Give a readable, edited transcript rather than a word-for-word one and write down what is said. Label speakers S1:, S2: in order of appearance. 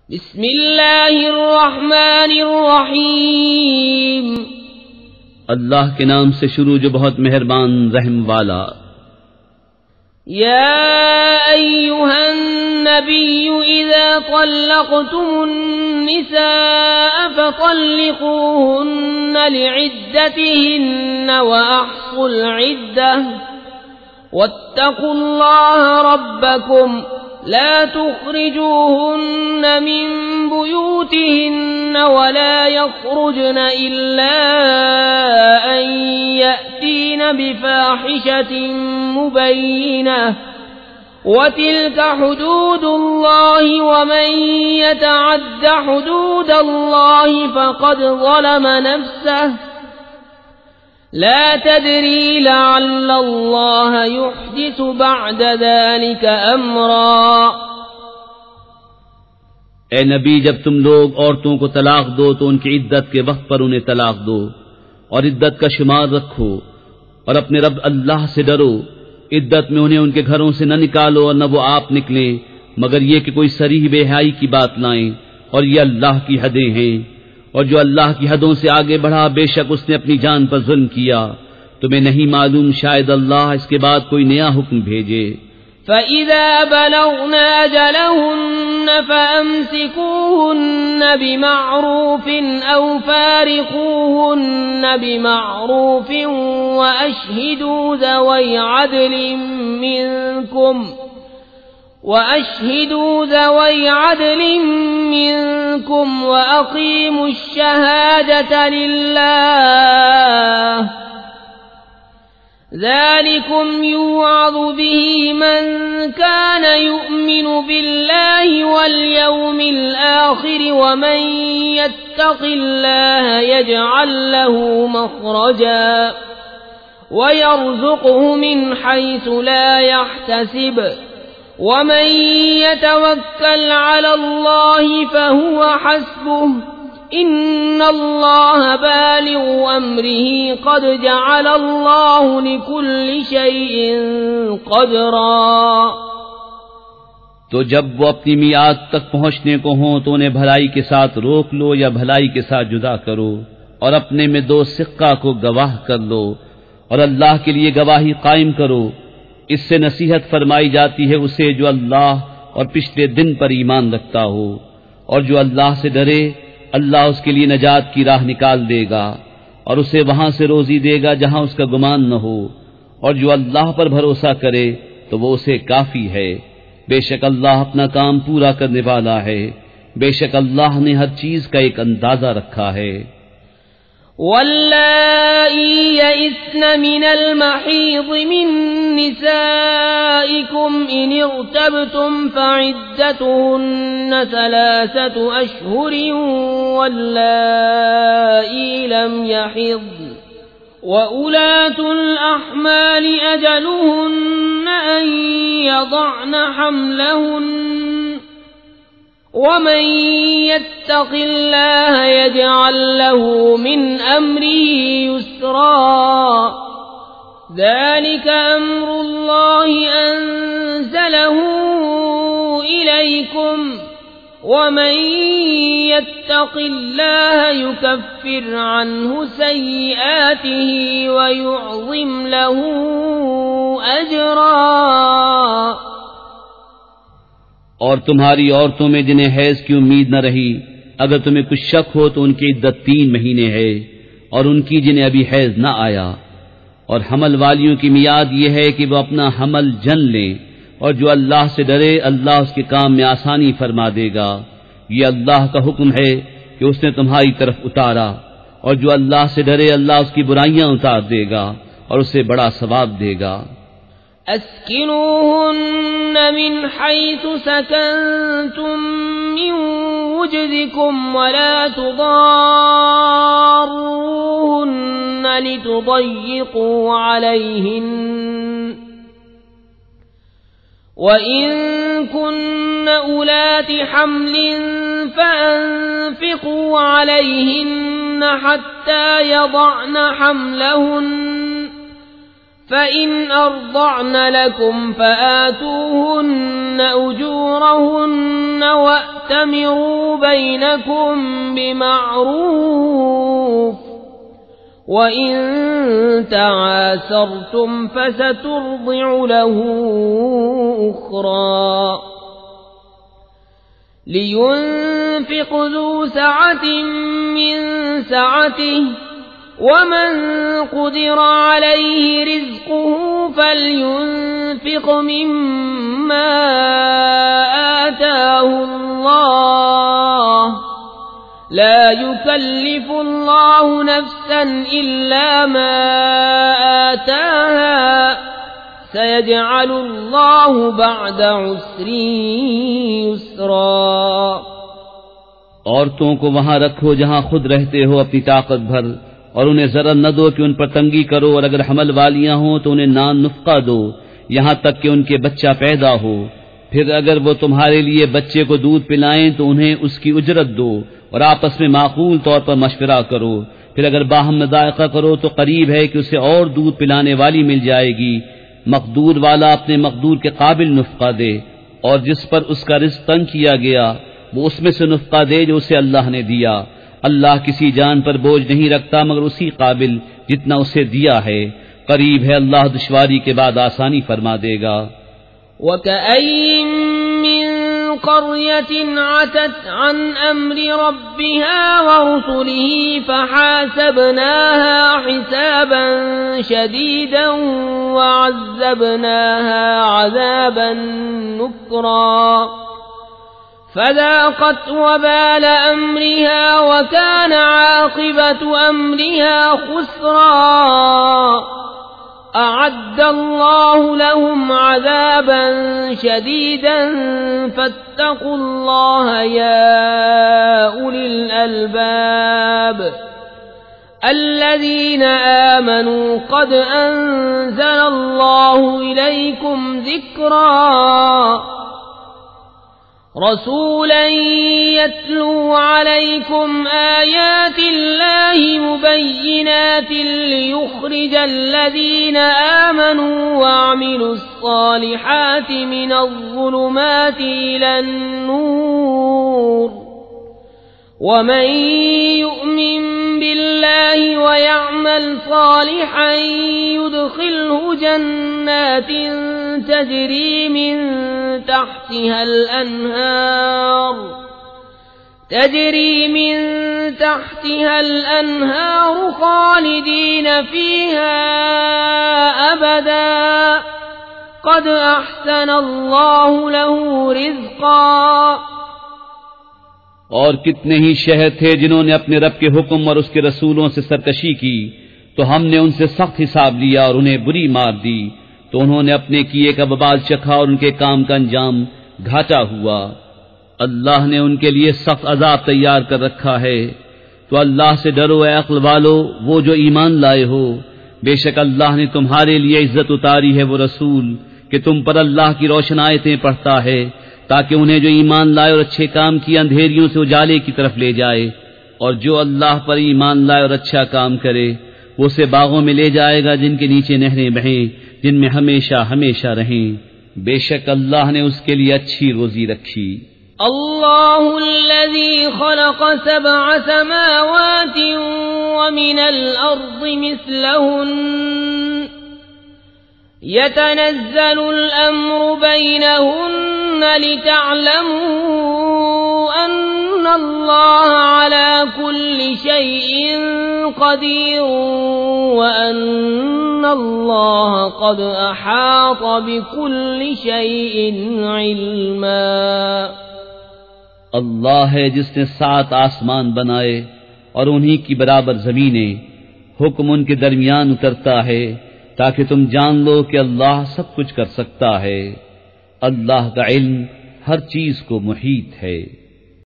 S1: बिस्मिल्लाहिर्रहमानिर्रहीम।
S2: अल्लाह के नाम से शुरू जो बहुत मेहरबान रहम वाला।
S1: या अय्युहन नबिय्यु इज़ा तल्लक़्तुमुन निसाअ फतल्लिक़ूहुन्ना लिइद्दतिहिन्ना व अह्सुल इद्दह वत्तक़ुल्लाह रब्बकुम ला तुख़रिजूहुन्न मिन बुयूतिहिन्न वला यख़रुजन इल्ला अन यअतीन बिफ़ाहिशतिन मुबय्यिनह वतिल्क हुदूदुल्लाहि वमन यतअद्द हुदूदल्लाहि फ़क़द ज़लम नफ़्सह ला तदरी लअल्लल्लाह युहदिसु बअद ज़ालिक अम्रा।
S2: ए नबी, जब तुम लोग औरतों को तलाक दो तो उनकी इद्दत के वक्त पर उन्हें तलाक दो और इद्दत का शुमार रखो और अपने रब अल्लाह से डरो। इद्दत में उन्हें उनके घरों से न निकालो और न वो आप निकलें, मगर ये कि कोई सरीह बेहयाई की बात लाएं, और ये अल्लाह की हदें हैं। और जो अल्लाह की हदों से आगे बढ़ा, बेशक उसने अपनी जान पर जुल्म किया। तुम्हें नहीं मालूम शायद अल्लाह इसके बाद कोई नया हुक्म भेजे।
S1: फ़इज़ा बलग़ना अजलहुन्न फ़अम्सिकूहुन्न बिमअरूफ़िन औ फ़ारिक़ूहुन्न बिमअरूफ़िन व अशहिदू ज़वै अदलिन मिनकुम व अक़ीमुश शहादत लिल्लाह ज़ालिकुम युअज़ु बिही मन कान युअमिनु बिल्लाहि वल यौमिल आखिर व मन यत्तक़िल्लाह यजअल लहू मख़रजा व यर्ज़ुक़हु मिन हैसु ला यहतसिब वमन यतवक्कल अलल्लाहि फहुव हस्बुह इन्नल्लाह बालिग़ु अम्रिही क़द जअलल्लाहु लिकुल्लि शैइन क़दरा।
S2: तो जब वो अपनी मियाद तक पहुंचने को हों तो उन्हें भलाई के साथ रोक लो या भलाई के साथ जुदा करो, और अपने में दो सिक्का को गवाह कर लो और अल्लाह के लिए गवाही कायम करो। इससे नसीहत फरमाई जाती है उसे जो अल्लाह और पिछले दिन पर ईमान रखता हो, और जो अल्लाह से डरे अल्लाह उसके लिए नजात की राह निकाल देगा और उसे वहां से रोजी देगा जहां उसका गुमान न हो, और जो अल्लाह पर भरोसा करे तो वो उसे काफी है। बेशक अल्लाह अपना काम पूरा करने वाला है। बेशक अल्लाह ने हर चीज का एक अंदाजा रखा है।
S1: वल्लाई यइस्न मिनल महीज़ मिन निसाइकुम इन इर्तबतुम फ़इद्दतुहुन्न सलासतु अशहुरिन वल्लाई लम यहिज़्न व उलातुल अहमाल अजलुहुन्न अन यضعन हम्लहुन्न वमन यत्तक़िल्लाह यजअल लहू मिन अम्रिही युस्रा ज़ालिक अम्रुल्लाहि अंज़लहू इलैकुम वमन यत्तक़िल्लाह युकफ्फिर अन्हु सय्यिआतिही व युअज़िम लहू अजरा।
S2: और तुम्हारी औरतों में जिन्हें हैज की उम्मीद न रही, अगर तुम्हें कुछ शक हो तो उनकी इद्दत 3 महीने है, और उनकी जिन्हें अभी हैज न आया। और हमल वालियों की मियाद ये है कि वह अपना हमल जन लें, और जो अल्लाह से डरे अल्लाह उसके काम में आसानी फरमा देगा। ये अल्लाह का हुक्म है कि उसने तुम्हारी तरफ उतारा, और जो अल्लाह से डरे अल्लाह उसकी बुराइयां उतार देगा और उसे बड़ा सवाब देगा।
S1: अस्किनूहुन्न मिन हैसु सकनतुम मिन वुजदिकुम वला तुदार्रूहुन्न लितुضय्यिक़ू अलैहिन्न वइन कुन्न उलाति हम्लिन फअन्फिक़ू अलैहिन्न हत्ता यضعन हम्लहुन्न फ़इन अर्ضعन लकुम फ़आतूहुन्न أجورهن وأتمروا بينكم بمعروف وإن تعاسرتم فسترضع له أخرى لينفق ذو سعة من سعته ومن قدر عليه رزقه فلينفق مما آتاه الله لا يكلف الله نفسا إلا ما آتاها سيجعل الله بعد عسر يسرا
S2: औरतों को वहां रखो जहां खुद रहते हो अपनी ताकत भर, और उन्हें जरा न दो कि उन पर तंगी करो, और अगर हमल वालियां हो तो उन्हें नान नुफ्का दो यहां तक कि उनके बच्चा पैदा हो। फिर अगर वो तुम्हारे लिए बच्चे को दूध पिलाएं तो उन्हें उसकी उजरत दो, और आपस में माकूल तौर पर मशवरा करो। फिर अगर बाहम मुदायका करो तो करीब है कि उसे और दूध पिलाने वाली मिल जाएगी। मकदूर वाला अपने मकदूर के काबिल नुफ्का दे, और जिस पर उसका रिज़्क़ तंग किया गया वो उसमें से नुफ्का दे जो उसे अल्लाह ने दिया। अल्लाह किसी जान पर बोझ नहीं रखता मगर उसी काबिल जितना उसे दिया है। करीब है अल्लाह दुश्वारी के बाद आसानी फरमा देगा।
S1: वकअय्यिन मिन क़र्यतिन अतत अन अम्रि रब्बिहा व रुसुलिही फहासबनाहा हिसाबन शदीदन व अज़्ज़बनाहा अज़ाबन नुक्रा फज़ाक़त वबाल अम्रिहा वकान आक़िबतु अम्रिहा खुस्रा अअद्द अल्लाहु लहुम अज़ाबन शदीदन फत्तक़ुल्लाह या उलिल अलबाब अल्लज़ीना आमनू क़द अंज़लल्लाहु इलैकुम ज़िक्रा रसूलन यत्लू अलैकुम आयातिल्लाहि मुबय्यिनातिन लियुख़्रिजल्लज़ीना आमनू वअमिलुस्सालिहाति मिनज़्ज़ुलुमाति इलन्नूर वमन यु'मिन बिल्लाहि वयअमल सालिहान युदखिलहु जन्नातिन तजरी मिन तहतिहा الأنهار خالدين فيها أبدا قد أحسن الله له رزقا।
S2: और कितने ही शहर थे जिन्होंने अपने रब के हुक्म और उसके रसूलों से सरकशी की, तो हमने उनसे सख्त हिसाब लिया और उन्हें बुरी मार दी, तो उन्होंने अपने किए का बबाल चखा और उनके काम का अंजाम घाटा हुआ। अल्लाह ने उनके लिए सख्त अजाब तैयार कर रखा है। तो अल्लाह से डरो ए अक्ल वालो, वो जो ईमान लाए हो। बेशक अल्लाह ने तुम्हारे लिए इज्जत उतारी है वो रसूल कि तुम पर अल्लाह की रोशन आयतें पढ़ता है, ताकि उन्हें जो ईमान लाए और अच्छे काम किए अंधेरियों से उजाले की तरफ ले जाए। और जो अल्लाह पर ईमान लाए और अच्छा काम करे वो उसे बागों में ले जाएगा जिनके नीचे नहरें बहें, जिनमें हमेशा हमेशा रहें। बेशक अल्लाह ने उसके लिए अच्छी रोजी रखी।
S1: अल्लाहुल्लज़ी खलक़ सबअ समावाति व मिनल अर्ज़ि मिस्लहुन्न यतनज़्ज़लुल अम्रु बैनहुन्न लितअलमू अन्नल्लाह अला कुल्लि शैइन क़दीर व अन्नल्लाह क़द अहात बिकुल्लि शैइन इल्मा।
S2: अल्लाह है जिसने 7 आसमान बनाए और उन्हीं की बराबर जमीनें, हुक्म उनके दरमियान उतरता है ताकि तुम जान लो कि अल्लाह सब कुछ कर सकता है। अल्लाह का इल्म हर चीज को मुहीत है।